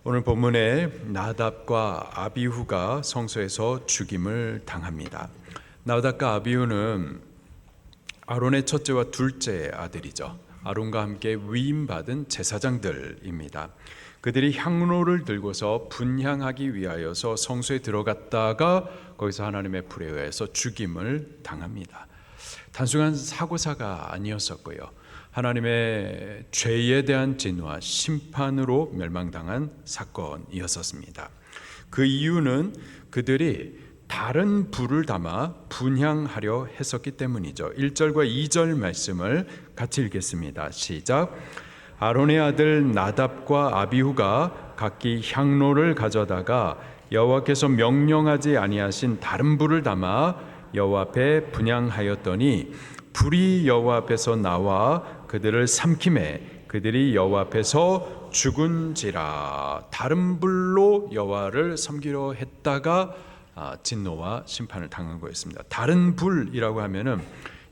오늘 본문에 나답과 아비후가 성소에서 죽임을 당합니다. 나답과 아비후는 아론의 첫째와 둘째 아들이죠. 아론과 함께 위임받은 제사장들입니다. 그들이 향로를 들고서 분향하기 위하여서 성소에 들어갔다가 거기서 하나님의 불에 의해서 죽임을 당합니다. 단순한 사고사가 아니었었고요. 하나님의 죄에 대한 진노와 심판으로 멸망당한 사건이었었습니다. 그 이유는 그들이 다른 불을 담아 분향하려 했었기 때문이죠. 1절과 2절 말씀을 같이 읽겠습니다. 시작. 아론의 아들 나답과 아비후가 각기 향로를 가져다가 여호와께서 명령하지 아니하신 다른 불을 담아 여호와 앞에 분향하였더니 불이 여호와 앞에서 나와 그들을 삼키매 그들이 여호와 앞에서 죽은지라. 다른 불로 여호와를 섬기려 했다가 진노와 심판을 당한 거였습니다. 다른 불이라고 하면은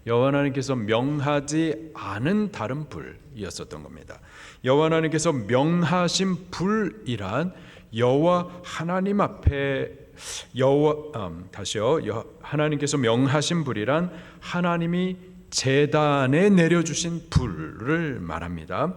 여호와 하나님께서 명하지 않은 다른 불이었었던 겁니다. 여호와 하나님께서 명하신 불이란 여호와 하나님 앞에 하나님께서 명하신 불이란 하나님이 제단에 내려주신 불을 말합니다.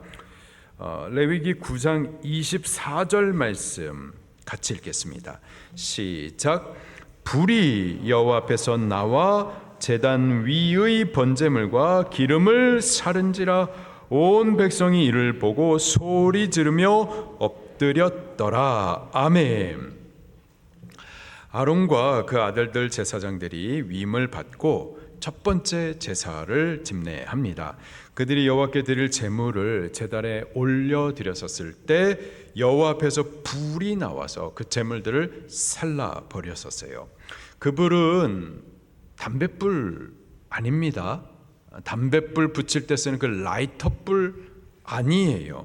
레위기 9장 24절 말씀 같이 읽겠습니다. 시작. 불이 여호와 앞에서 나와 제단 위의 번제물과 기름을 사른지라. 온 백성이 이를 보고 소리 지르며 엎드렸더라. 아멘. 아론과 그 아들들 제사장들이 위임을 받고 첫 번째 제사를 집례합니다. 그들이 여호와께 드릴 제물을 제단에 올려드렸었을 때 여호와 앞에서 불이 나와서 그 제물들을 살라 버렸었어요. 그 불은 담뱃불 아닙니다. 담뱃불 붙일 때 쓰는 그 라이터불 아니에요.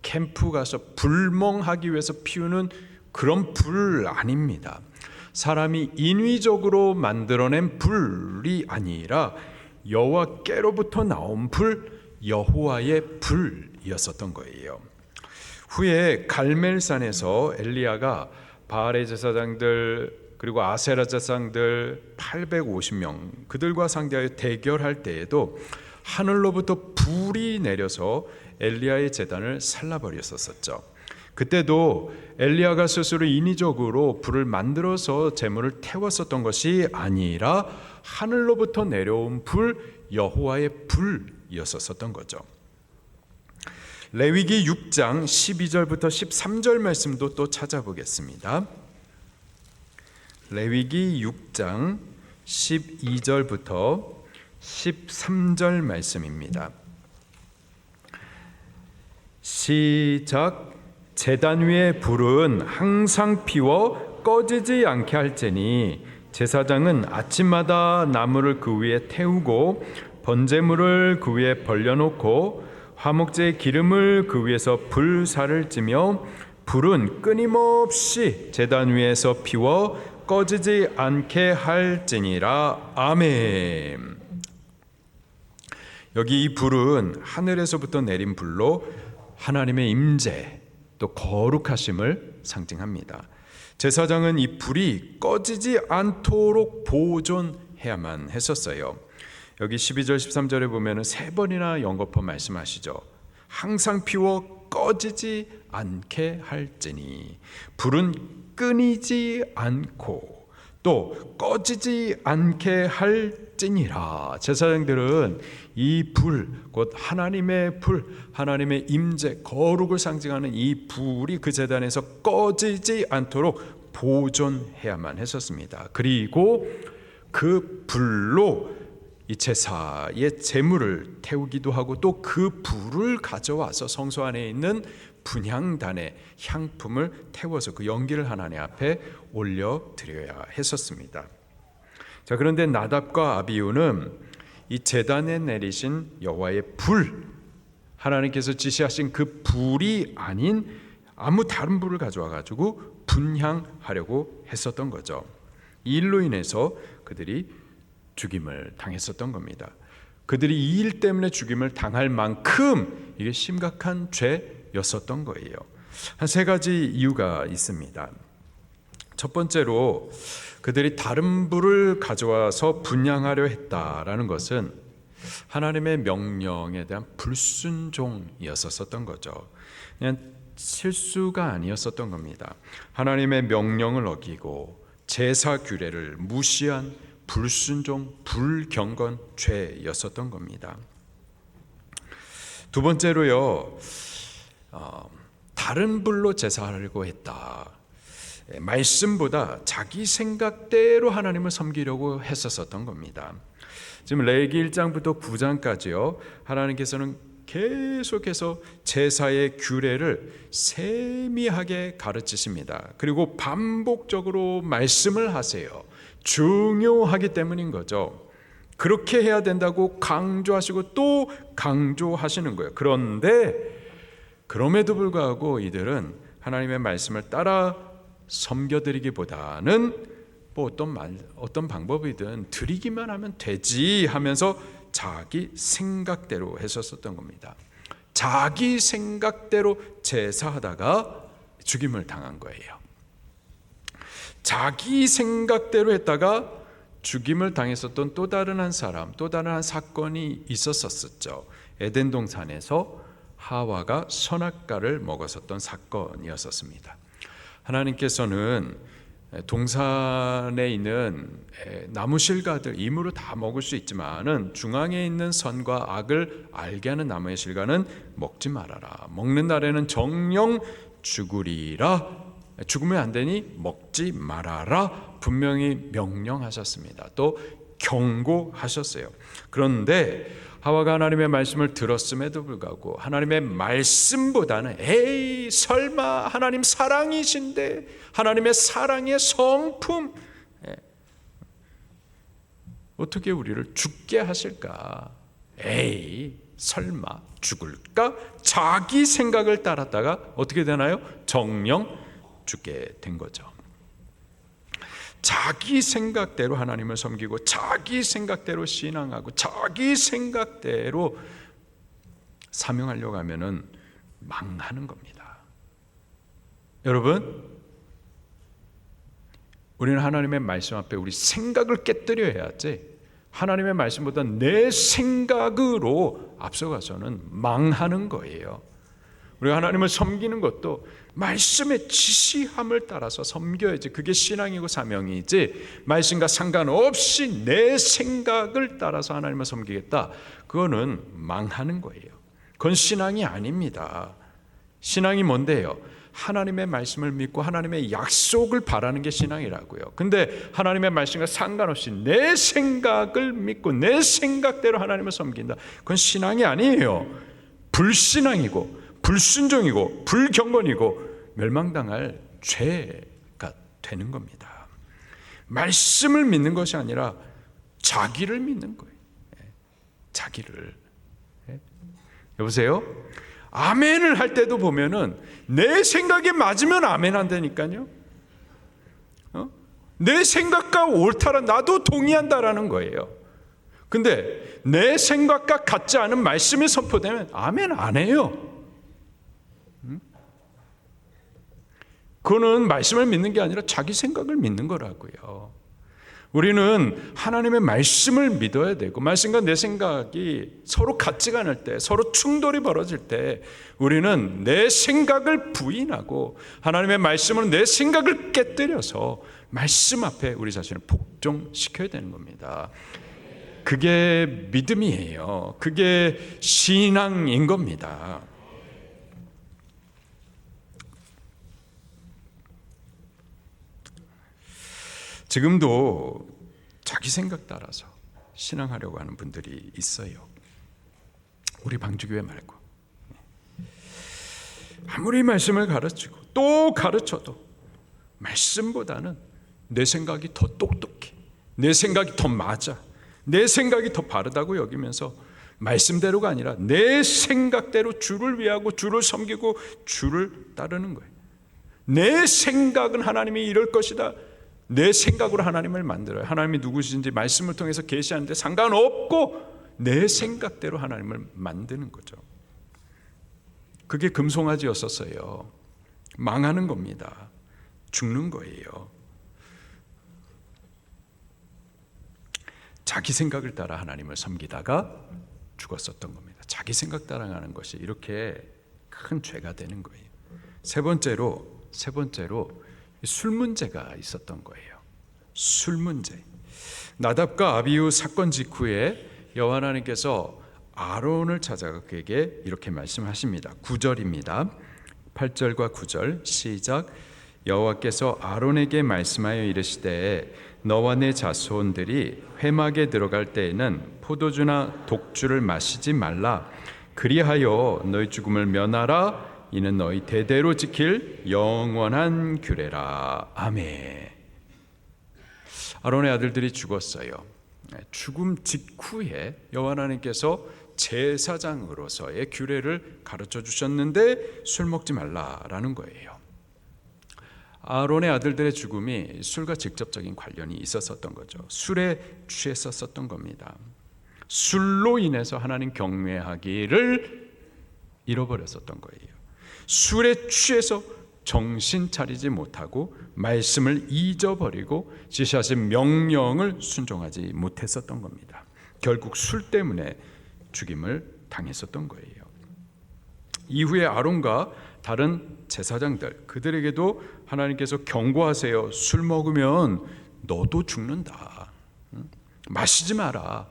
캠프 가서 불멍하기 위해서 피우는 그런 불 아닙니다. 사람이 인위적으로 만들어낸 불이 아니라 여호와께로부터 나온 불, 여호와의 불이었었던 거예요. 후에 갈멜산에서 엘리야가 바알의 제사장들 그리고 아세라 제사장들 850명 그들과 상대하여 대결할 때에도 하늘로부터 불이 내려서 엘리야의 제단을 살라버렸었죠. 그때도 엘리야가 스스로 인위적으로 불을 만들어서 제물을 태웠었던 것이 아니라 하늘로부터 내려온 불, 여호와의 불이었었던 거죠. 레위기 6장 12절부터 13절 말씀도 또 찾아보겠습니다. 레위기 6장 12절부터 13절 말씀입니다. 시작. 제단 위의 불은 항상 피워 꺼지지 않게 할지니 제사장은 아침마다 나무를 그 위에 태우고 번제물을 그 위에 벌려놓고 화목제의 기름을 그 위에서 불사를 찌며 불은 끊임없이 제단 위에서 피워 꺼지지 않게 할지니라. 아멘. 여기 이 불은 하늘에서부터 내린 불로 하나님의 임재 또 거룩하심을 상징합니다. 제사장은 이 불이 꺼지지 않도록 보존해야만 했었어요. 여기 12절 13절에 보면은 세 번이나 연거푸 말씀하시죠. 항상 피워 꺼지지 않게 할지니. 불은 끊이지 않고 또 꺼지지 않게 할지니라. 제사장들은 이 불, 곧 하나님의 불, 하나님의 임재, 거룩을 상징하는 이 불이 그 제단에서 꺼지지 않도록 보존해야만 했었습니다. 그리고 그 불로 이 제사의 제물을 태우기도 하고 또 그 불을 가져와서 성소 안에 있는 분향단에 향품을 태워서 그 연기를 하나님 앞에 올려드려야 했었습니다. 자, 그런데 나답과 아비후는 이 제단에 내리신 여호와의 불, 하나님께서 지시하신 그 불이 아닌 아무 다른 불을 가져와 가지고 분향하려고 했었던 거죠. 이 일로 인해서 그들이 죽임을 당했었던 겁니다. 그들이 이 일 때문에 죽임을 당할 만큼 이게 심각한 죄였었던 거예요. 한 세 가지 이유가 있습니다. 첫 번째로 그들이 다른 불을 가져와서 분향하려 했다라는 것은 하나님의 명령에 대한 불순종이었었던 거죠. 그냥 실수가 아니었었던 겁니다. 하나님의 명령을 어기고 제사 규례를 무시한 불순종, 불경건 죄였었던 겁니다. 두 번째로요, 다른 불로 제사하려고 했다. 말씀보다 자기 생각대로 하나님을 섬기려고 했었던 겁니다. 지금 레위기 1장부터 9장까지요, 하나님께서는 계속해서 제사의 규례를 세미하게 가르치십니다. 그리고 반복적으로 말씀을 하세요. 중요하기 때문인 거죠. 그렇게 해야 된다고 강조하시고 또 강조하시는 거예요. 그런데 그럼에도 불구하고 이들은 하나님의 말씀을 따라 섬겨드리기보다는 뭐 어떤 방법이든 드리기만 하면 되지 하면서 자기 생각대로 했었던 겁니다. 자기 생각대로 제사하다가 죽임을 당한 거예요. 자기 생각대로 했다가 죽임을 당했었던 또 다른 한 사람, 또 다른 한 사건이 있었었죠. 에덴 동산에서 하와가 선악과를 먹었었던 사건이었습니다. 하나님께서는 동산에 있는 나무 실과들 임으로 다 먹을 수 있지만은 중앙에 있는 선과 악을 알게 하는 나무의 실과는 먹지 말아라. 먹는 날에는 정령 죽으리라. 죽으면 안 되니 먹지 말아라. 분명히 명령하셨습니다. 또 경고하셨어요. 그런데 하와가 하나님의 말씀을 들었음에도 불구하고 하나님의 말씀보다는 에이 설마 하나님 사랑이신데 하나님의 사랑의 성품 어떻게 우리를 죽게 하실까? 에이 설마 죽을까? 자기 생각을 따랐다가 어떻게 되나요? 정령 죽게 된 거죠. 자기 생각대로 하나님을 섬기고 자기 생각대로 신앙하고 자기 생각대로 사명하려고 하면은 망하는 겁니다. 여러분, 우리는 하나님의 말씀 앞에 우리 생각을 깨뜨려야지 하나님의 말씀보다 내 생각으로 앞서가서는 망하는 거예요. 우리가 하나님을 섬기는 것도 말씀의 지시함을 따라서 섬겨야지. 그게 신앙이고 사명이지 말씀과 상관없이 내 생각을 따라서 하나님을 섬기겠다, 그거는 망하는 거예요. 그건 신앙이 아닙니다. 신앙이 뭔데요? 하나님의 말씀을 믿고 하나님의 약속을 바라는 게 신앙이라고요. 근데 하나님의 말씀과 상관없이 내 생각을 믿고 내 생각대로 하나님을 섬긴다, 그건 신앙이 아니에요. 불신앙이고 불순종이고 불경건이고 멸망당할 죄가 되는 겁니다. 말씀을 믿는 것이 아니라 자기를 믿는 거예요. 자기를. 여보세요? 아멘을 할 때도 보면은 내 생각에 맞으면 아멘 한다니까요. 내 생각과 옳다라 나도 동의한다라는 거예요. 근데 내 생각과 같지 않은 말씀이 선포되면 아멘 안 해요. 그거는 말씀을 믿는 게 아니라 자기 생각을 믿는 거라고요. 우리는 하나님의 말씀을 믿어야 되고 말씀과 내 생각이 서로 같지가 않을 때, 서로 충돌이 벌어질 때 우리는 내 생각을 부인하고 하나님의 말씀은 내 생각을 깨뜨려서 말씀 앞에 우리 자신을 복종시켜야 되는 겁니다. 그게 믿음이에요. 그게 신앙인 겁니다. 지금도 자기 생각 따라서 신앙하려고 하는 분들이 있어요. 우리 방주교회 말고. 아무리 말씀을 가르치고 또 가르쳐도 말씀보다는 내 생각이 더 똑똑해, 내 생각이 더 맞아, 내 생각이 더 바르다고 여기면서 말씀대로가 아니라 내 생각대로 주를 위하고 주를 섬기고 주를 따르는 거예요. 내 생각은 하나님이 이럴 것이다, 내 생각으로 하나님을 만들어요. 하나님이 누구신지 말씀을 통해서 계시하는데 상관없고 내 생각대로 하나님을 만드는 거죠. 그게 금송아지였었어요. 망하는 겁니다. 죽는 거예요. 자기 생각을 따라 하나님을 섬기다가 죽었었던 겁니다. 자기 생각 따라가는 것이 이렇게 큰 죄가 되는 거예요. 세 번째로 술 문제가 있었던 거예요. 술 문제. 나답과 아비후 사건 직후에 여호와 하나님께서 아론을 찾아가 그에게 이렇게 말씀하십니다. 9절입니다. 8절과 9절 시작. 여호와께서 아론에게 말씀하여 이르시되 너와 내 자손들이 회막에 들어갈 때에는 포도주나 독주를 마시지 말라. 그리하여 너희 죽음을 면하라. 이는 너희 대대로 지킬 영원한 규례라. 아멘. 아론의 아들들이 죽었어요. 죽음 직후에 여호와 하나님께서 제사장으로서의 규례를 가르쳐 주셨는데 술 먹지 말라라는 거예요. 아론의 아들들의 죽음이 술과 직접적인 관련이 있었던 거죠. 술에 취했었던 겁니다. 술로 인해서 하나님 경외하기를 잃어버렸었던 거예요. 술에 취해서 정신 차리지 못하고 말씀을 잊어버리고 지시하신 명령을 순종하지 못했었던 겁니다. 결국 술 때문에 죽임을 당했었던 거예요. 이후에 아론과 다른 제사장들 그들에게도 하나님께서 경고하세요. 술 먹으면 너도 죽는다. 마시지 마라.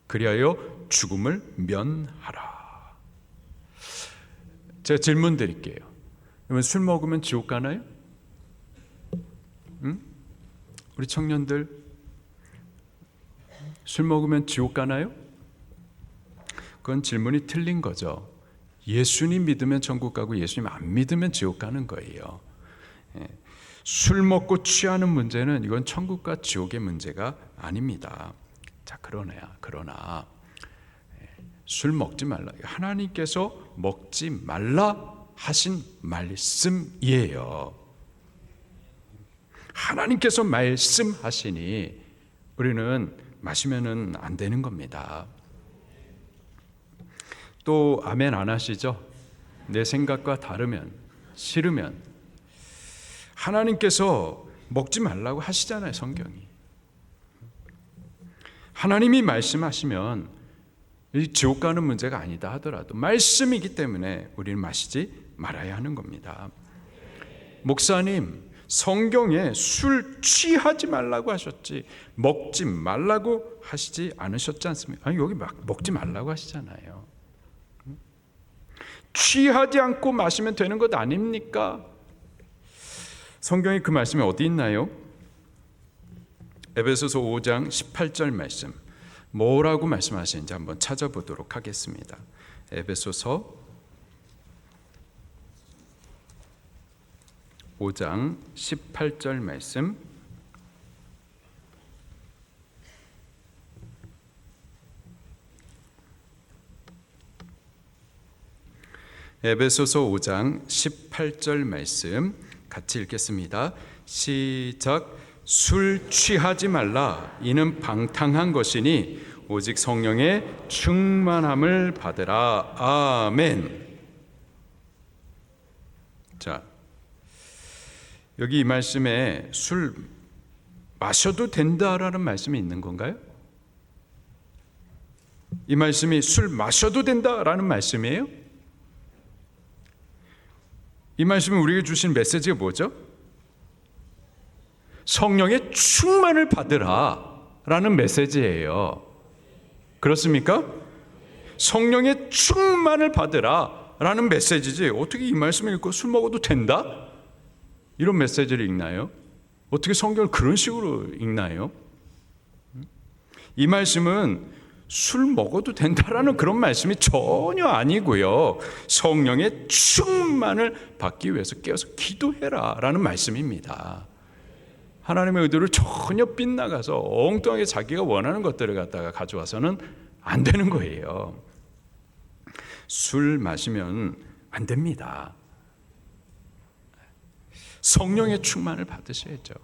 그리하여 죽음을 면하라. 제가 질문 드릴게요. 그러면 술 먹으면 지옥 가나요? 우리 청년들 술 먹으면 지옥 가나요? 그건 질문이 틀린 거죠. 예수님 믿으면 천국 가고 예수님 안 믿으면 지옥 가는 거예요. 술 먹고 취하는 문제는 이건 천국과 지옥의 문제가 아닙니다. 자, 그러나 술 먹지 말라. 하나님께서 먹지 말라 하신 말씀이에요. 하나님께서 말씀하시니 우리는 마시면은 안 되는 겁니다. 또 아멘 안 하시죠? 내 생각과 다르면 싫으면 하나님께서 먹지 말라고 하시잖아요. 성경이. 하나님이 말씀하시면 지옥 가는 문제가 아니다 하더라도 말씀이기 때문에 우리는 마시지 말아야 하는 겁니다. 목사님, 성경에 술 취하지 말라고 하셨지 먹지 말라고 하시지 않으셨지 않습니까? 아니, 여기 막 먹지 말라고 하시잖아요. 취하지 않고 마시면 되는 것 아닙니까? 성경에 그 말씀이 어디 있나요? 에베소서 5장 18절 말씀 뭐라고 말씀하시는지 한번 찾아보도록 하겠습니다. 에베소서 5장 18절 말씀 에베소서 5장 18절 말씀 같이 읽겠습니다. 시작. 술 취하지 말라. 이는 방탕한 것이니 오직 성령의 충만함을 받으라. 아멘. 자, 여기 이 말씀에 술 마셔도 된다라는 말씀이 있는 건가요? 이 말씀이 술 마셔도 된다라는 말씀이에요? 이 말씀은 우리에게 주신 메시지가 뭐죠? 성령의 충만을 받으라 라는 메시지예요. 그렇습니까? 성령의 충만을 받으라 라는 메시지지 어떻게 이 말씀을 읽고 술 먹어도 된다? 이런 메시지를 읽나요? 어떻게 성경을 그런 식으로 읽나요? 이 말씀은 술 먹어도 된다라는 그런 말씀이 전혀 아니고요. 성령의 충만을 받기 위해서 깨어서 기도해라 라는 말씀입니다. 하나님의 의도를 전혀 빗나가서 엉뚱하게 자기가 원하는 것들을 갖다가 가져와서는 안 되는 거예요. 술 마시면 안 됩니다. 성령의 충만을 받으셔야죠.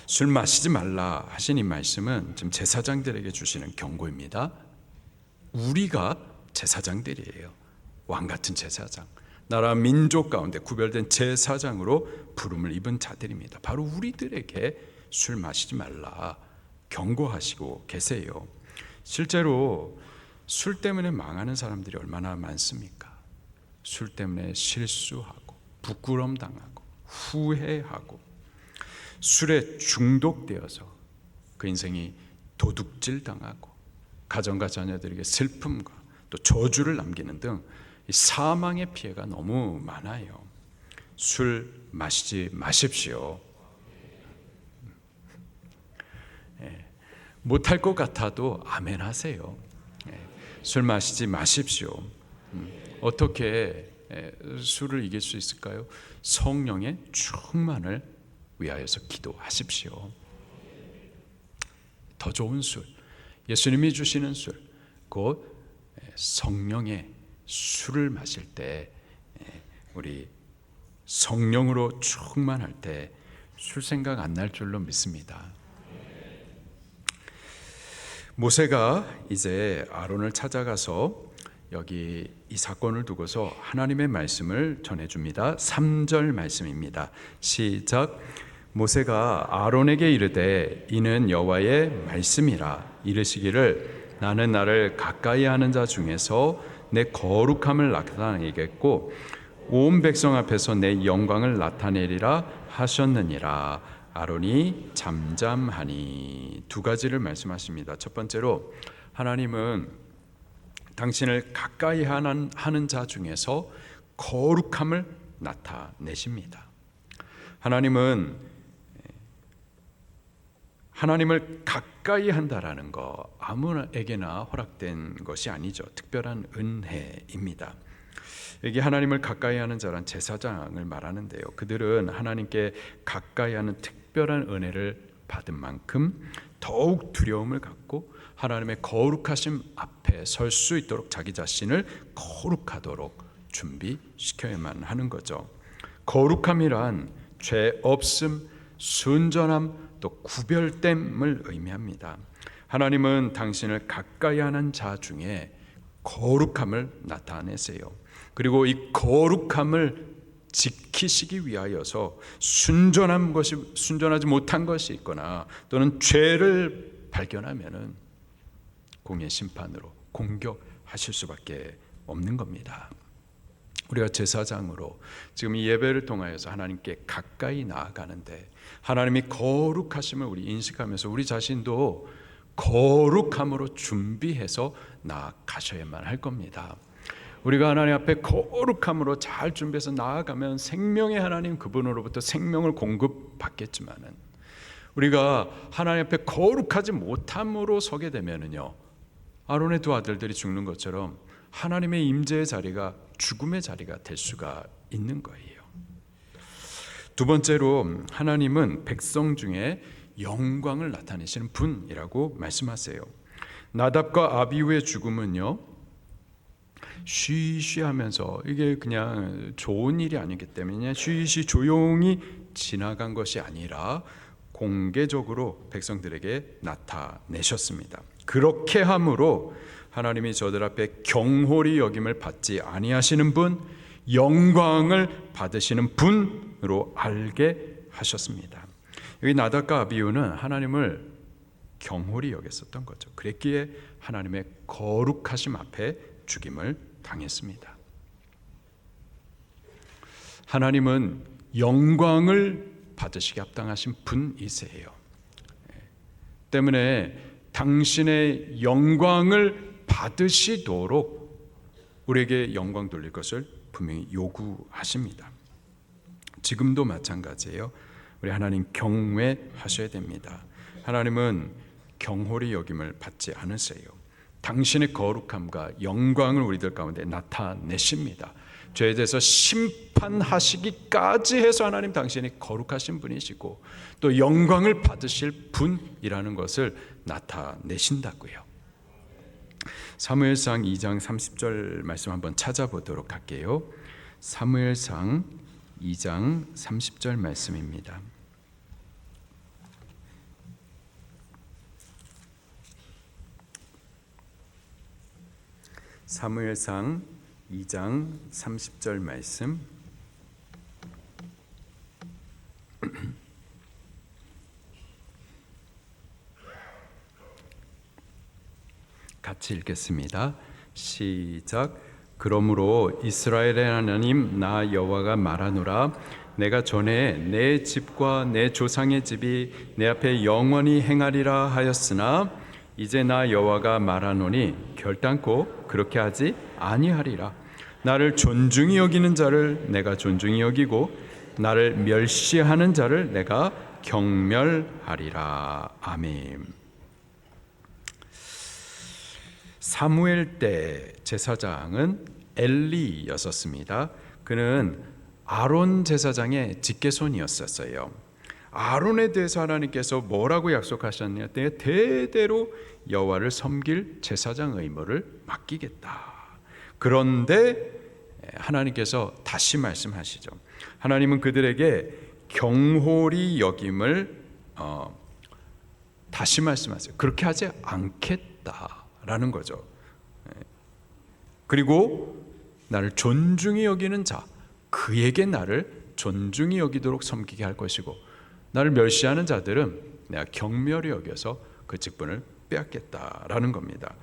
술 마시지 말라 하신 이 말씀은 지금 제사장들에게 주시는 경고입니다. 우리가 제사장들이에요. 왕 같은 제사장, 나라 민족 가운데 구별된 제사장으로 부름을 입은 자들입니다. 바로 우리들에게 술 마시지 말라 경고하시고 계세요. 실제로 술 때문에 망하는 사람들이 얼마나 많습니까? 술 때문에 실수하고 부끄럼 당하고 후회하고 술에 중독되어서 그 인생이 도둑질 당하고 가정과 자녀들에게 슬픔과 또 저주를 남기는 등 사망의 피해가 너무 많아요. 술 마시지 마십시오. 못할 것 같아도 아멘 하세요. 술 마시지 마십시오. 어떻게 술을 이길 수 있을까요? 성령의 충만을 위하여서 기도하십시오. 더 좋은 술, 예수님이 주시는 술, 곧 성령의 술을 마실 때, 우리 성령으로 충만할 때 술 생각 안 날 줄로 믿습니다. 모세가 이제 아론을 찾아가서 여기 이 사건을 두고서 하나님의 말씀을 전해줍니다. 3절 말씀입니다. 시작. 모세가 아론에게 이르되 이는 여호와의 말씀이라. 이르시기를 나는 나를 가까이 하는 자 중에서 내 거룩함을 나타내겠고 온 백성 앞에서 내 영광을 나타내리라 하셨느니라. 아론이 잠잠하니. 두 가지를 말씀하십니다. 첫 번째로 하나님은 당신을 가까이 하는 자 중에서 거룩함을 나타내십니다. 하나님은 하나님을 가까이 한다라는 거 아무에게나 허락된 것이 아니죠. 특별한 은혜입니다. 여기 하나님을 가까이 하는 자란 제사장을 말하는데요. 그들은 하나님께 가까이 하는 특별한 은혜를 받은 만큼 더욱 두려움을 갖고 하나님의 거룩하심 앞에 설 수 있도록 자기 자신을 거룩하도록 준비시켜야만 하는 거죠. 거룩함이란 죄 없음, 순전함, 또 구별됨을 의미합니다. 하나님은 당신을 가까이 하는 자 중에 거룩함을 나타내세요. 그리고 이 거룩함을 지키시기 위하여서 순전하지 못한 것이 있거나 또는 죄를 발견하면은 공의 심판으로 공격하실 수밖에 없는 겁니다. 우리가 제사장으로 지금 이 예배를 통하여서 하나님께 가까이 나아가는데 하나님이 거룩하심을 우리 인식하면서 우리 자신도 거룩함으로 준비해서 나아가셔야만 할 겁니다. 우리가 하나님 앞에 거룩함으로 잘 준비해서 나아가면 생명의 하나님 그분으로부터 생명을 공급받겠지만은 우리가 하나님 앞에 거룩하지 못함으로 서게 되면은요, 아론의 두 아들들이 죽는 것처럼 하나님의 임재의 자리가 죽음의 자리가 될 수가 있는 거예요. 두 번째로 하나님은 백성 중에 영광을 나타내시는 분이라고 말씀하세요. 나답과 아비후의 죽음은요, 쉬쉬하면서 이게 그냥 좋은 일이 아니기 때문에 쉬쉬 조용히 지나간 것이 아니라 공개적으로 백성들에게 나타내셨습니다. 그렇게 함으로 하나님이 저들 앞에 경홀히 여김을 받지 아니하시는 분, 영광을 받으시는 분으로 알게 하셨습니다. 여기 나답과 아비후는 하나님을 경홀히 여겼었던 거죠. 그랬기에 하나님의 거룩하심 앞에 죽임을 당했습니다. 하나님은 영광을 받으시기 합당하신 분이세요. 때문에 당신의 영광을 받으시도록 우리에게 영광 돌릴 것을 분명히 요구하십니다. 지금도 마찬가지예요. 우리 하나님 경외하셔야 됩니다. 하나님은 경홀히 여김을 받지 않으세요. 당신의 거룩함과 영광을 우리들 가운데 나타내십니다. 죄에 대해서 심판하시기까지 해서 하나님 당신이 거룩하신 분이시고 또 영광을 받으실 분이라는 것을 나타내신다고요. 사무엘상 2장 30절 말씀 한번 찾아보도록 할게요. 사무엘상 2장 30절 말씀입니다. 사무엘상 2장 30절 말씀 같이 읽겠습니다. 시작. 그러므로 이스라엘의 하나님 나 여호와가 말하노라. 내가 전에 내 집과 내 조상의 집이 내 앞에 영원히 행하리라 하였으나 이제 나 여호와가 말하노니 결단코 그렇게 하지 아니하리라. 나를 존중히 여기는 자를 내가 존중히 여기고 나를 멸시하는 자를 내가 경멸하리라. 아멘. 사무엘 때 제사장은 엘리였었습니다. 그는 아론 제사장의 직계손이었어요. 아론에 대해서 하나님께서 뭐라고 약속하셨냐? 대대로 여호와를 섬길 제사장 의무를 맡기겠다. 그런데 하나님께서 다시 말씀하시죠. 하나님은 그들에게 경홀히 여김을 다시 말씀하세요. 그렇게 하지 않겠다라는 거죠. 그리고 나를 존중히 여기는 자, 그에게 나를 존중히 여기도록 섬기게 할 것이고 나를 멸시하는 자들은 내가 경멸히 여겨서 그 직분을 빼앗겠다라는 겁니다.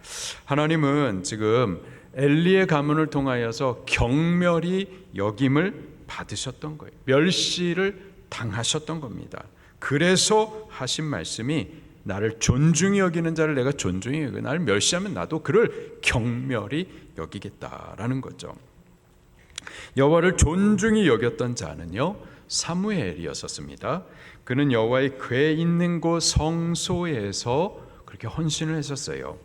하나님은 지금 엘리의 가문을 통하여서 경멸히 여김을 받으셨던 거예요. 멸시를 당하셨던 겁니다. 그래서 하신 말씀이 나를 존중히 여기는 자를 내가 존중히 여기고 나를 멸시하면 나도 그를 경멸히 여기겠다라는 거죠. 여호와를 존중히 여겼던 자는요 사무엘이었습니다. 그는 여호와의 궤 있는 곳 성소에서 그렇게 헌신을 했었어요.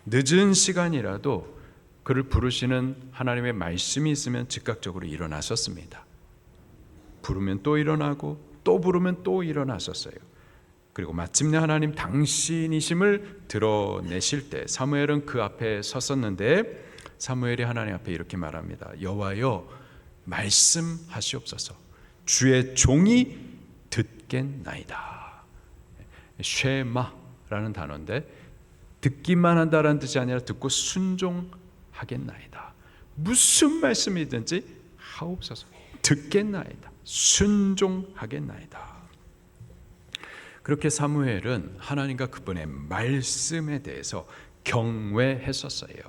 늦은 시간이라도 그를 부르시는 하나님의 말씀이 있으면 즉각적으로 일어나셨습니다. 부르면 또 일어나고 또 부르면 또 일어나셨어요. 그리고 마침내 하나님 당신이심을 드러내실 때 사무엘은 그 앞에 섰었는데 사무엘이 하나님 앞에 이렇게 말합니다. 여호와여 말씀하시옵소서. 주의 종이 듣겠나이다. 쉐마라는 단어인데 듣기만 한다라는 뜻이 아니라 듣고 순종하겠나이다. 무슨 말씀이든지 하옵소서. 듣겠나이다. 순종하겠나이다. 그렇게 사무엘은 하나님과 그분의 말씀에 대해서 경외했었어요.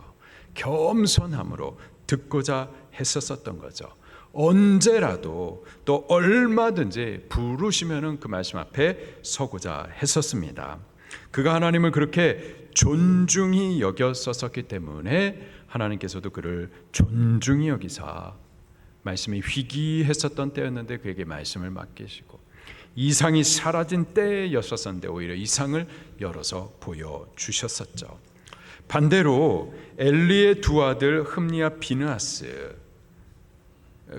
겸손함으로 듣고자 했었던 거죠. 언제라도 또 얼마든지 부르시면은 그 말씀 앞에 서고자 했었습니다. 그가 하나님을 그렇게 존중히 여겼었기 때문에 하나님께서도 그를 존중히 여기사 말씀이 희귀했었던 때였는데 그에게 말씀을 맡기시고 이상이 사라진 때였었는데 오히려 이상을 열어서 보여주셨었죠. 반대로 엘리의 두 아들 흠니와 비느하스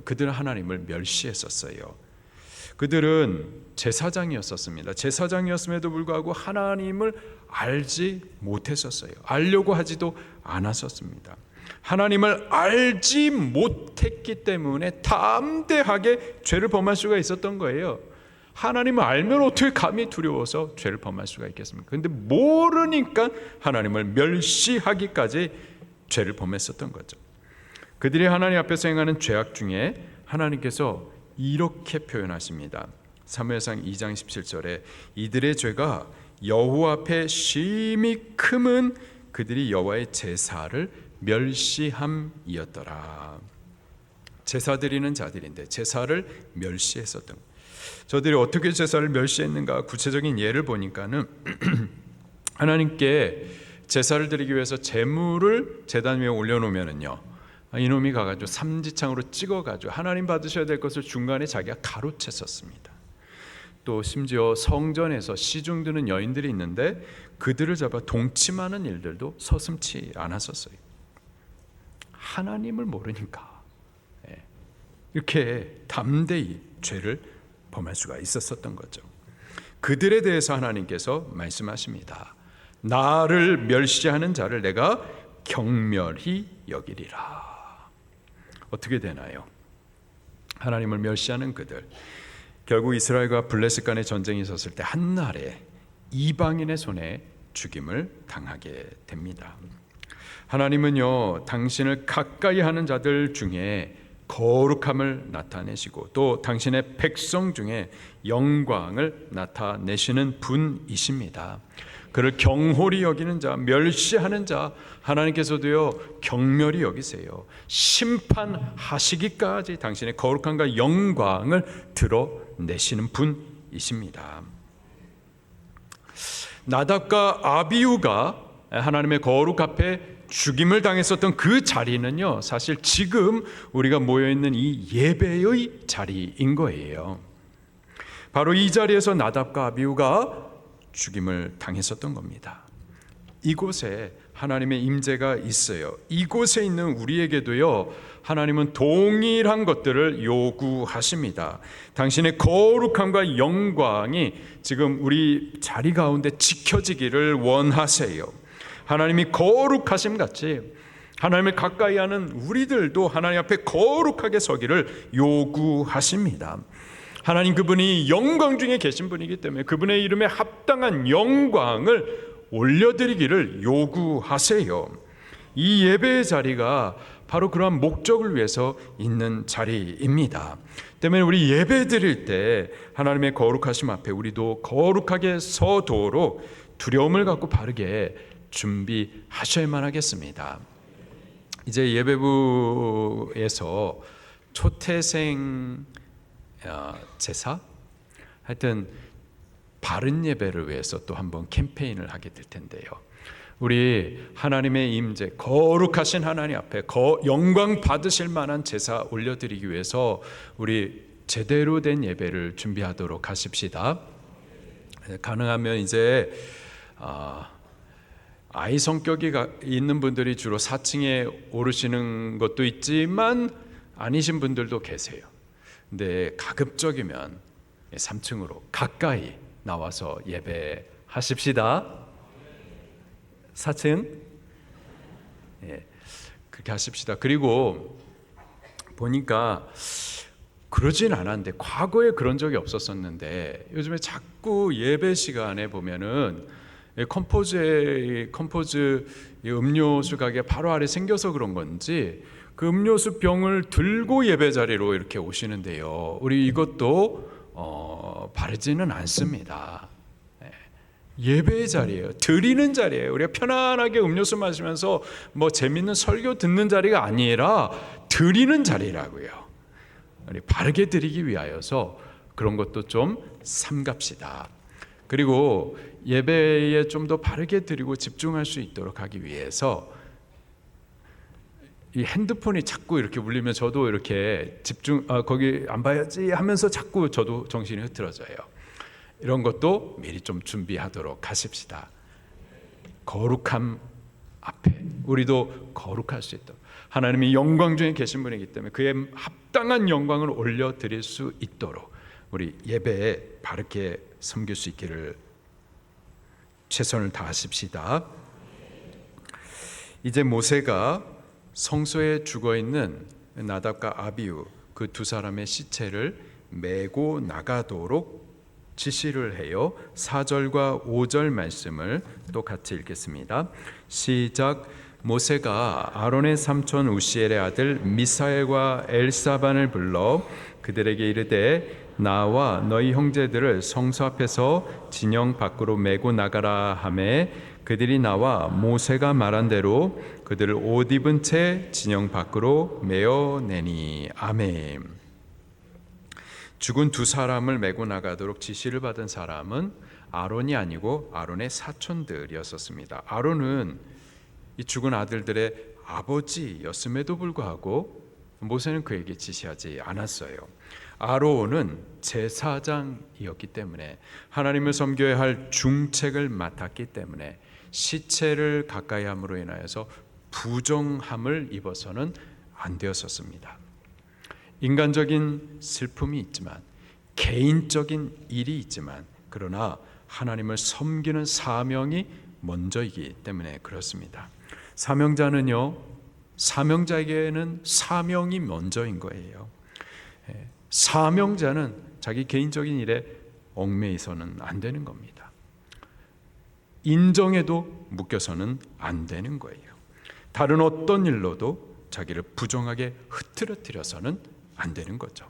그들은 하나님을 멸시했었어요. 그들은 제사장이었습니다. 제사장이었음에도 불구하고 하나님을 알지 못했었어요. 알려고 하지도 않았었습니다. 하나님을 알지 못했기 때문에 담대하게 죄를 범할 수가 있었던 거예요. 하나님을 알면 어떻게 감히 두려워서 죄를 범할 수가 있겠습니까? 그런데 모르니까 하나님을 멸시하기까지 죄를 범했었던 거죠. 그들이 하나님 앞에서 행하는 죄악 중에 하나님께서 이렇게 표현하십니다. 사무엘상 2장 17절에 이들의 죄가 여호와 앞에 심히 크면 그들이 여호와의 제사를 멸시함이었더라. 제사 드리는 자들인데 제사를 멸시했었던 거예요. 저들이 어떻게 제사를 멸시했는가 구체적인 예를 보니까는 하나님께 제사를 드리기 위해서 제물을 제단 위에 올려놓으면은요 이놈이 가가지고 삼지창으로 찍어가지고 하나님 받으셔야 될 것을 중간에 자기가 가로챘었습니다. 또 심지어 성전에서 시중 드는 여인들이 있는데 그들을 잡아 동침하는 일들도 서슴지 않았었어요. 하나님을 모르니까 이렇게 담대히 죄를 범할 수가 있었던 거죠. 그들에 대해서 하나님께서 말씀하십니다. 나를 멸시하는 자를 내가 경멸히 여기리라. 어떻게 되나요? 하나님을 멸시하는 그들, 결국 이스라엘과 블레셋 간의 전쟁이 있었을 때 한날에 이방인의 손에 죽임을 당하게 됩니다. 하나님은요, 당신을 가까이 하는 자들 중에 거룩함을 나타내시고 또 당신의 백성 중에 영광을 나타내시는 분이십니다. 그를 경홀히 여기는 자, 멸시하는 자 하나님께서도요 경멸히 여기세요. 심판하시기까지 당신의 거룩함과 영광을 드러내시는 분이십니다. 나답과 아비후가 하나님의 거룩 앞에 죽임을 당했었던 그 자리는요, 사실 지금 우리가 모여있는 이 예배의 자리인 거예요. 바로 이 자리에서 나답과 아비후가 죽임을 당했었던 겁니다. 이곳에 하나님의 임재가 있어요. 이곳에 있는 우리에게도요, 하나님은 동일한 것들을 요구하십니다. 당신의 거룩함과 영광이 지금 우리 자리 가운데 지켜지기를 원하세요. 하나님이 거룩하심 같이 하나님을 가까이 하는 우리들도 하나님 앞에 거룩하게 서기를 요구하십니다. 하나님 그분이 영광 중에 계신 분이기 때문에 그분의 이름에 합당한 영광을 올려드리기를 요구하세요. 이 예배의 자리가 바로 그러한 목적을 위해서 있는 자리입니다. 때문에 우리 예배 드릴 때 하나님의 거룩하심 앞에 우리도 거룩하게 서도록 두려움을 갖고 바르게 준비하셔야만 하겠습니다. 이제 예배부에서 초태생 제사, 하여튼 바른 예배를 위해서 또 한번 캠페인을 하게 될 텐데요. 우리 하나님의 임재, 거룩하신 하나님 앞에 영광 받으실 만한 제사 올려드리기 위해서 우리 제대로 된 예배를 준비하도록 하십시다. 가능하면 이제 아이 성격이 있는 분들이 주로 4층에 오르시는 것도 있지만 아니신 분들도 계세요. 근데 가급적이면 3층으로 가까이 나와서 예배하십시다. 4층? 예, 그렇게 하십시다. 그리고 보니까 그러진 않았는데 과거에 그런 적이 없었었는데 요즘에 자꾸 예배 시간에 보면은 컴포즈 음료수 가게 바로 아래 생겨서 그런 건지 그 음료수 병을 들고 예배 자리로 이렇게 오시는데요. 우리 이것도 바르지는 않습니다. 예배의 자리예요. 드리는 자리예요. 우리가 편안하게 음료수 마시면서 뭐 재밌는 설교 듣는 자리가 아니라 드리는 자리라고요. 우리 바르게 드리기 위하여서 그런 것도 좀 삼갑시다. 그리고 예배에 좀 더 바르게 드리고 집중할 수 있도록 하기 위해서 이 핸드폰이 자꾸 이렇게 울리면 저도 이렇게 거기 안 봐야지 하면서 자꾸 저도 정신이 흐트러져요. 이런 것도 미리 좀 준비하도록 하십시다. 거룩함 앞에 우리도 거룩할 수 있도록 하나님이 영광 중에 계신 분이기 때문에 그의 합당한 영광을 올려드릴 수 있도록 우리 예배에 바르게 섬길 수 있기를 최선을 다하십시다. 이제 모세가 성소에 죽어있는 나답과 아비후 그 두 사람의 시체를 메고 나가도록 지시를 해요. 4절과 5절 말씀을 또 같이 읽겠습니다. 시작. 모세가 아론의 삼촌 우시엘의 아들 미사엘과 엘사반을 불러 그들에게 이르되 나와 너희 형제들을 성소 앞에서 진영 밖으로 메고 나가라 하매 그들이 나와 모세가 말한 대로 그들을 옷 입은 채 진영 밖으로 메어내니. 아멘. 죽은 두 사람을 메고 나가도록 지시를 받은 사람은 아론이 아니고 아론의 사촌들이었습니다. 아론은 이 죽은 아들들의 아버지였음에도 불구하고 모세는 그에게 지시하지 않았어요. 아론은 제사장이었기 때문에 하나님을 섬겨야 할 중책을 맡았기 때문에 시체를 가까이 함으로 인하여서 부정함을 입어서는 안 되었었습니다. 인간적인 슬픔이 있지만 개인적인 일이 있지만 그러나 하나님을 섬기는 사명이 먼저이기 때문에 그렇습니다. 사명자에게는 사명이 먼저인 거예요. 사명자는 자기 개인적인 일에 얽매이서는 안 되는 겁니다. 인정에도 묶여서는 안 되는 거예요. 다른 어떤 일로도 자기를 부정하게 흐트러뜨려서는 안 되는 거죠.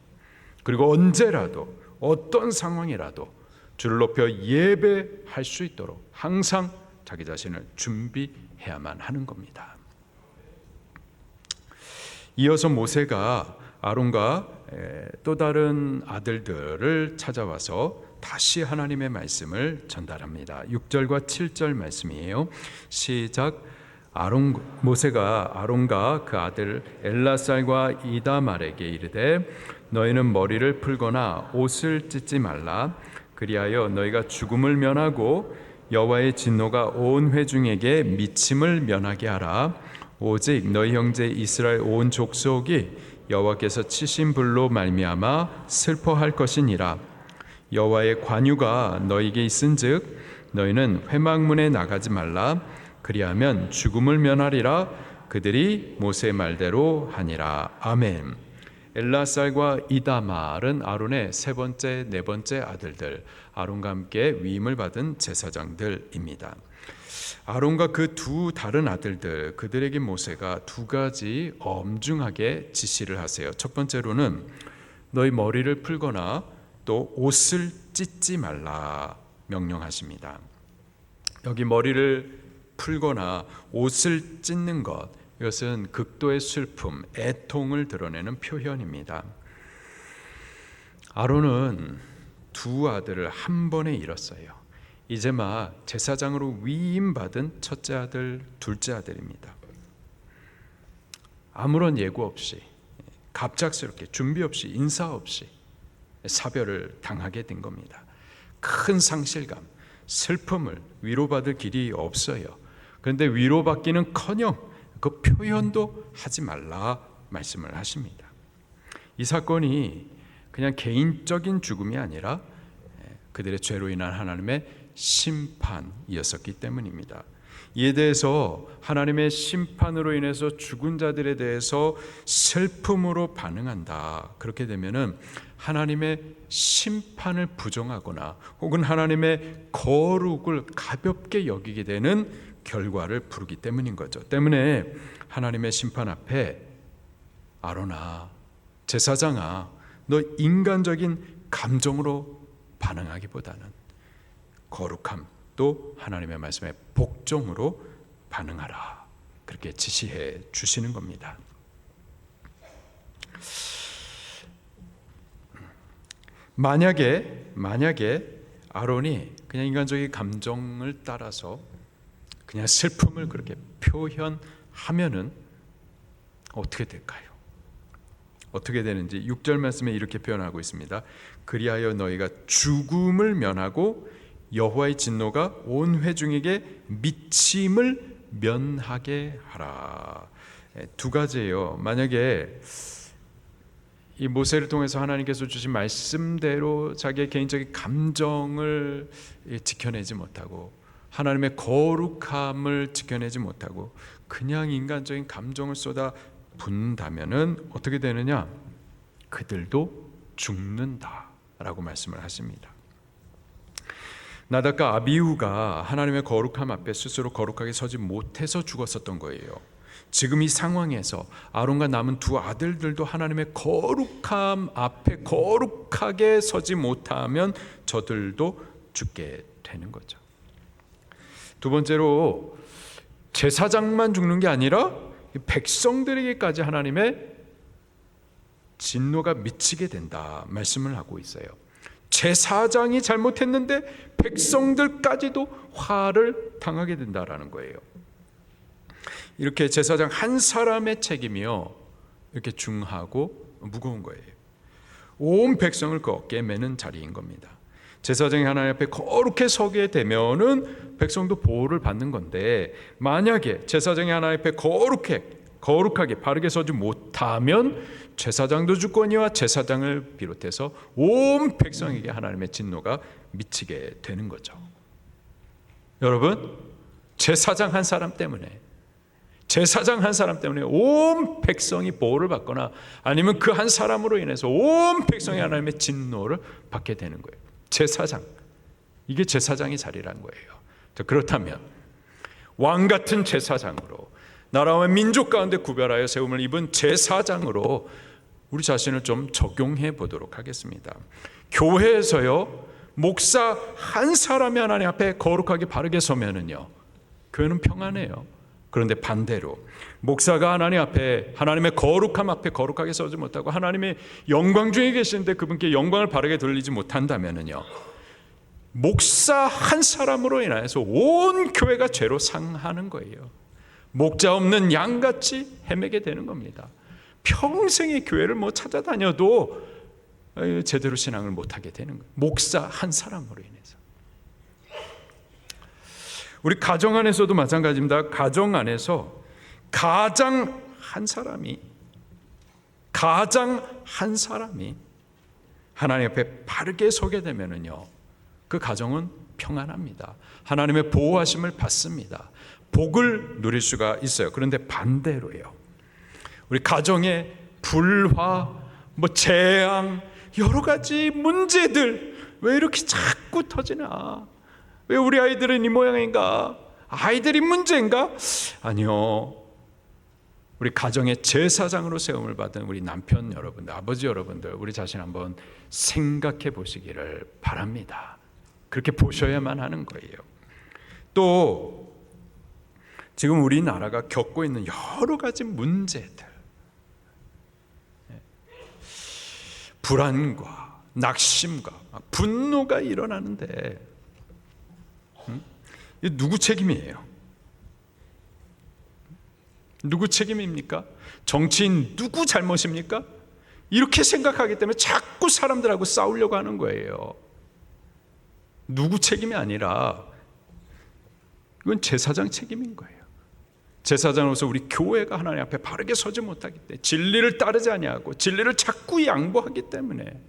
그리고 언제라도 어떤 상황이라도 주를 높여 예배할 수 있도록 항상 자기 자신을 준비해야만 하는 겁니다. 이어서 모세가 아론과 또 다른 아들들을 찾아와서 다시 하나님의 말씀을 전달합니다. 6절과 7절 말씀이에요. 시작. 모세가 아론과 그 아들 엘라살과 이다말에게 이르되 너희는 머리를 풀거나 옷을 찢지 말라. 그리하여 너희가 죽음을 면하고 여호와의 진노가 온 회중에게 미침을 면하게 하라. 오직 너희 형제 이스라엘 온 족속이 여호와께서 치신 불로 말미암아 슬퍼할 것이니라. 여호와의 관유가 너희에게 있은즉 너희는 회막문에 나가지 말라. 그리하면 죽음을 면하리라. 그들이 모세의 말대로 하니라. 아멘. 엘라살과 이다말은 아론의 세 번째, 네 번째 아들들, 아론과 함께 위임을 받은 제사장들입니다. 아론과 그 두 다른 아들들, 그들에게 모세가 두 가지 엄중하게 지시를 하세요. 첫 번째로는 너희 머리를 풀거나 또 옷을 찢지 말라 명령하십니다. 여기 머리를 풀거나 옷을 찢는 것, 이것은 극도의 슬픔, 애통을 드러내는 표현입니다. 아론은 두 아들을 한 번에 잃었어요. 이제 막 제사장으로 위임받은 첫째 아들, 둘째 아들입니다. 아무런 예고 없이, 갑작스럽게 준비 없이, 인사 없이 사별을 당하게 된 겁니다. 큰 상실감, 슬픔을 위로받을 길이 없어요. 그런데 위로받기는커녕 그 표현도 하지 말라 말씀을 하십니다. 이 사건이 그냥 개인적인 죽음이 아니라 그들의 죄로 인한 하나님의 심판이었었기 때문입니다. 이에 대해서 하나님의 심판으로 인해서 죽은 자들에 대해서 슬픔으로 반응한다. 그렇게 되면은 하나님의 심판을 부정하거나 혹은 하나님의 거룩을 가볍게 여기게 되는 결과를 부르기 때문인 거죠. 때문에 하나님의 심판 앞에 아론아, 제사장아, 너 인간적인 감정으로 반응하기보다는 거룩함, 또 하나님의 말씀에 복종으로 반응하라. 그렇게 지시해 주시는 겁니다. 만약에 아론이 그냥 인간적인 감정을 따라서 그냥 슬픔을 그렇게 표현하면은 어떻게 될까요? 어떻게 되는지 6절 말씀에 이렇게 표현하고 있습니다. 그리하여 너희가 죽음을 면하고 여호와의 진노가 온 회중에게 미침을 면하게 하라. 두 가지예요. 만약에 이 모세를 통해서 하나님께서 주신 말씀대로 자기의 개인적인 감정을 지켜내지 못하고 하나님의 거룩함을 지켜내지 못하고 그냥 인간적인 감정을 쏟아 붓는다면은 어떻게 되느냐? 그들도 죽는다라고 말씀을 하십니다. 나답과 아비후가 하나님의 거룩함 앞에 스스로 거룩하게 서지 못해서 죽었었던 거예요. 지금 이 상황에서 아론과 남은 두 아들들도 하나님의 거룩함 앞에 거룩하게 서지 못하면 저들도 죽게 되는 거죠. 두 번째로 제사장만 죽는 게 아니라 백성들에게까지 하나님의 진노가 미치게 된다 말씀을 하고 있어요. 제사장이 잘못했는데 백성들까지도 화를 당하게 된다라는 거예요. 이렇게 제사장 한 사람의 책임이요, 이렇게 중하고 무거운 거예요. 온 백성을 그 어깨에 매는 자리인 겁니다. 제사장이 하나님 앞에 거룩해 서게 되면은 백성도 보호를 받는 건데, 만약에 제사장이 하나님 앞에 거룩하게 바르게 서지 못하면 제사장도 죽거니와 제사장을 비롯해서 온 백성에게 하나님의 진노가 미치게 되는 거죠. 여러분, 제사장 한 사람 때문에 온 백성이 보호를 받거나 아니면 그 한 사람으로 인해서 온 백성이 하나님의 진노를 받게 되는 거예요. 제사장, 이게 제사장의 자리라는 거예요. 그렇다면 왕 같은 제사장으로 나라와 민족 가운데 구별하여 세움을 입은 제사장으로 우리 자신을 좀 적용해 보도록 하겠습니다. 교회에서요, 목사 한 사람이 하나님 앞에 거룩하게 바르게 서면은요, 교회는 평안해요. 그런데 반대로 목사가 하나님 앞에, 하나님의 거룩함 앞에 거룩하게 서지 못하고 하나님의 영광 중에 계시는데 그분께 영광을 바르게 돌리지 못한다면은요, 목사 한 사람으로 인하여서 온 교회가 죄로 상하는 거예요. 목자 없는 양같이 헤매게 되는 겁니다. 평생의 교회를 뭐 찾아다녀도 제대로 신앙을 못하게 되는 거예요. 목사 한 사람으로 인해서. 우리 가정 안에서도 마찬가지입니다. 가정 안에서 가장 한 사람이 하나님 앞에 바르게 서게 되면은요, 그 가정은 평안합니다. 하나님의 보호하심을 받습니다. 복을 누릴 수가 있어요. 그런데 반대로요, 우리 가정의 불화, 재앙, 여러 가지 문제들 왜 이렇게 자꾸 터지나? 왜 우리 아이들은 이 모양인가? 아이들이 문제인가? 아니요. 우리 가정의 제사장으로 세움을 받은 우리 남편 여러분들, 아버지 여러분들, 우리 자신 한번 생각해 보시기를 바랍니다. 그렇게 보셔야만 하는 거예요. 또 지금 우리나라가 겪고 있는 여러 가지 문제들, 불안과 낙심과 분노가 일어나는데 이게 누구 책임이에요? 누구 책임입니까? 정치인 누구 잘못입니까? 이렇게 생각하기 때문에 자꾸 사람들하고 싸우려고 하는 거예요. 누구 책임이 아니라 이건 제사장 책임인 거예요. 제사장으로서 우리 교회가 하나님 앞에 바르게 서지 못하기 때문에, 진리를 따르지 아니하고 진리를 자꾸 양보하기 때문에,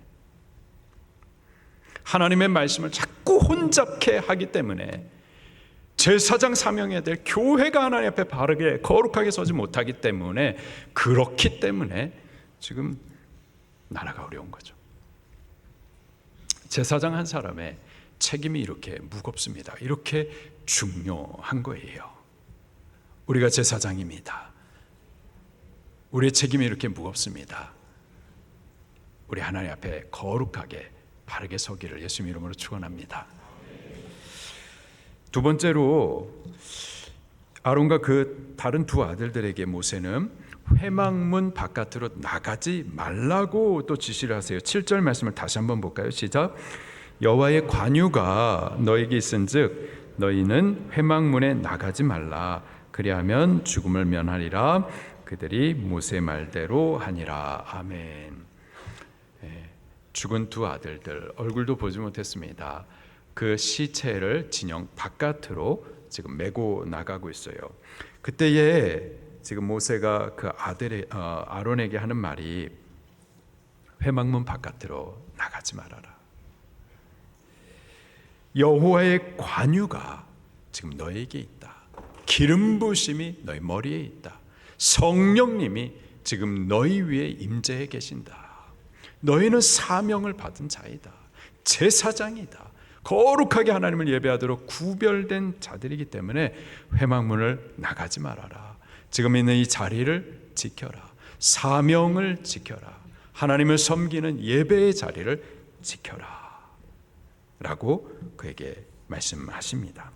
하나님의 말씀을 자꾸 혼잡케 하기 때문에, 제사장 사명해야 될 교회가 하나님 앞에 바르게 거룩하게 서지 못하기 때문에, 그렇기 때문에 지금 나라가 어려운 거죠. 제사장 한 사람의 책임이 이렇게 무겁습니다. 이렇게 중요한 거예요. 우리가 제사장입니다. 우리의 책임이 이렇게 무겁습니다. 우리 하나님 앞에 거룩하게 바르게 서기를 예수님 이름으로 축원합니다. 두 번째로, 아론과 그 다른 두 아들들에게 모세는 회막문 바깥으로 나가지 말라고 또 지시를 하세요. 7절 말씀을 다시 한번 볼까요? 시작. 여호와의 관유가 너에게 있은즉 너희는 회막문에 나가지 말라. 그리하면 죽음을 면하리라. 그들이 모세 말대로 하니라. 아멘. 죽은 두 아들들 얼굴도 보지 못했습니다. 그 시체를 진영 바깥으로 지금 메고 나가고 있어요. 그때에 지금 모세가 그 아론에게 하는 말이 회막문 바깥으로 나가지 말아라. 여호와의 관유가 지금 너에게 있다. 기름 부심이 너희 머리에 있다. 성령님이 지금 너희 위에 임재해 계신다. 너희는 사명을 받은 자이다. 제사장이다. 거룩하게 하나님을 예배하도록 구별된 자들이기 때문에 회막문을 나가지 말아라. 지금 있는 이 자리를 지켜라. 사명을 지켜라. 하나님을 섬기는 예배의 자리를 지켜라 라고 그에게 말씀하십니다.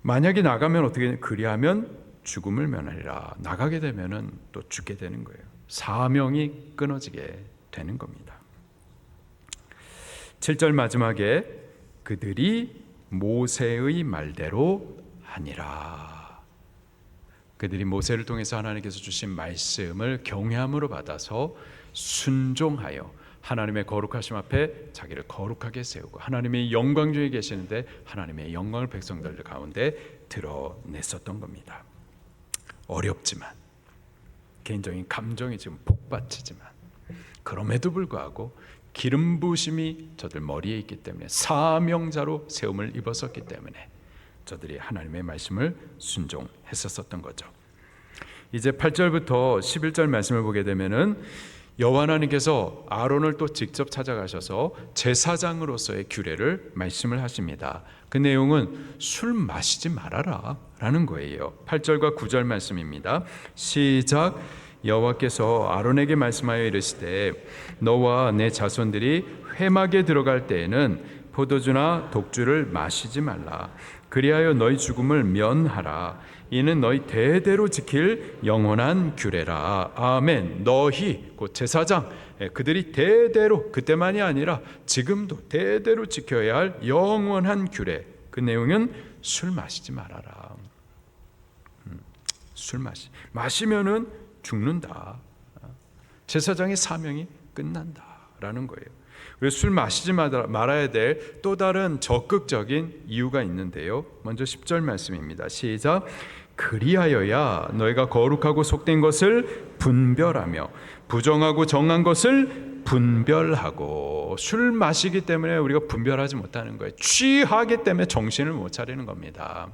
만약에 나가면 어떻게, 그리하면 죽음을 면하리라. 나가게 되면은 또 죽게 되는 거예요. 사명이 끊어지게 되는 겁니다. 7절 마지막에 그들이 모세의 말대로 하니라. 그들이 모세를 통해서 하나님께서 주신 말씀을 경외함으로 받아서 순종하여 하나님의 거룩하심 앞에 자기를 거룩하게 세우고 하나님의 영광 중에 계시는데 하나님의 영광을 백성들 가운데 드러냈었던 겁니다. 어렵지만, 개인적인 감정이 지금 복받치지만, 그럼에도 불구하고 기름 부으심이 저들 머리에 있기 때문에, 사명자로 세움을 입었었기 때문에 저들이 하나님의 말씀을 순종했었던 거죠. 이제 8절부터 11절 말씀을 보게 되면은 여호와 하나님께서 아론을 또 직접 찾아가셔서 제사장으로서의 규례를 말씀을 하십니다. 그 내용은 술 마시지 말아라 라는 거예요. 8절과 9절 말씀입니다. 시작. 여호와께서 아론에게 말씀하여 이르시되 너와 내 자손들이 회막에 들어갈 때에는 포도주나 독주를 마시지 말라. 그리하여 너희 죽음을 면하라. 이는 너희 대대로 지킬 영원한 규례라. 아멘. 너희 곧 제사장 그들이 대대로, 그때만이 아니라 지금도 대대로 지켜야 할 영원한 규례. 그 내용은 술 마시지 말아라. 술 마시면은 죽는다. 제사장의 사명이 끝난다라는 거예요. 그래서 술 마시지 말아야 될 또 다른 적극적인 이유가 있는데요. 먼저 10절 말씀입니다. 시작. 그리하여야 너희가 거룩하고 속된 것을 분별하며 부정하고 정한 것을 분별하고. 술 마시기 때문에 우리가 분별하지 못하는 거예요. 취하기 때문에 정신을 못 차리는 겁니다.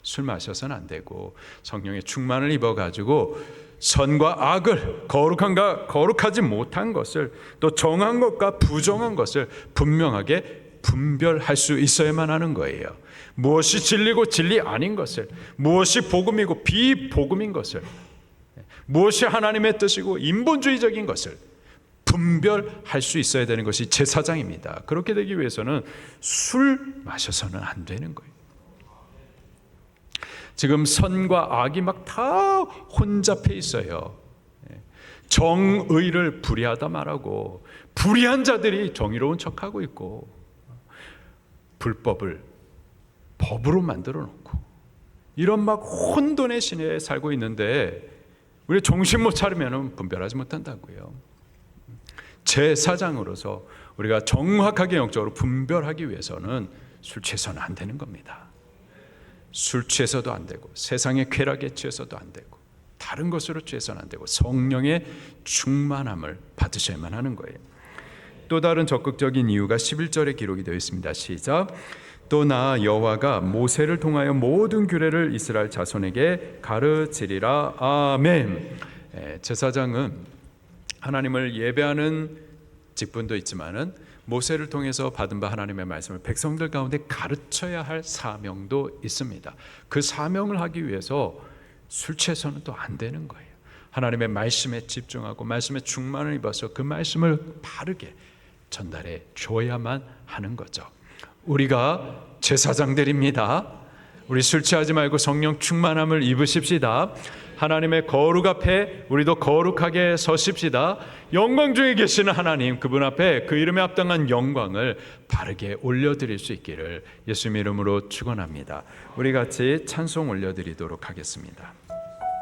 술 마셔서는 안 되고 성령의 충만을 입어가지고 선과 악을, 거룩한가 거룩하지 못한 것을, 또 정한 것과 부정한 것을 분명하게 분별할 수 있어야만 하는 거예요. 무엇이 진리고 진리 아닌 것을, 무엇이 복음이고 비복음인 것을, 무엇이 하나님의 뜻이고 인본주의적인 것을 분별할 수 있어야 되는 것이 제사장입니다. 그렇게 되기 위해서는 술 마셔서는 안 되는 거예요. 지금 선과 악이 막 다 혼잡해 있어요. 정의를 불의하다 말하고 불의한 자들이 정의로운 척하고 있고 불법을 법으로 만들어 놓고 이런 막 혼돈의 시대에 살고 있는데 우리 정신 못 차리면 분별하지 못한다고요. 제사장으로서 우리가 정확하게 영적으로 분별하기 위해서는 술 취해서는 안 되는 겁니다. 술 취해서도 안 되고 세상의 쾌락에 취해서도 안 되고 다른 것으로 취해서는 안 되고 성령의 충만함을 받으셔야만 하는 거예요. 또 다른 적극적인 이유가 11절에 기록이 되어 있습니다. 시작. 또 나 여호와가 모세를 통하여 모든 규례를 이스라엘 자손에게 가르치리라. 아멘. 제사장은 하나님을 예배하는 직분도 있지만은 모세를 통해서 받은 바 하나님의 말씀을 백성들 가운데 가르쳐야 할 사명도 있습니다. 그 사명을 하기 위해서 술 취해서는 또 안 되는 거예요. 하나님의 말씀에 집중하고 말씀에 충만을 입어서 그 말씀을 바르게 전달해 줘야만 하는 거죠. 우리가 제사장들입니다. 우리 술 취하지 말고 성령 충만함을 입으십시다. 하나님의 거룩 앞에 우리도 거룩하게 서십시다. 영광 중에 계시는 하나님, 그분 앞에 그 이름에 합당한 영광을 바르게 올려드릴 수 있기를 예수님 이름으로 축원합니다. 우리 같이 찬송 올려드리도록 하겠습니다.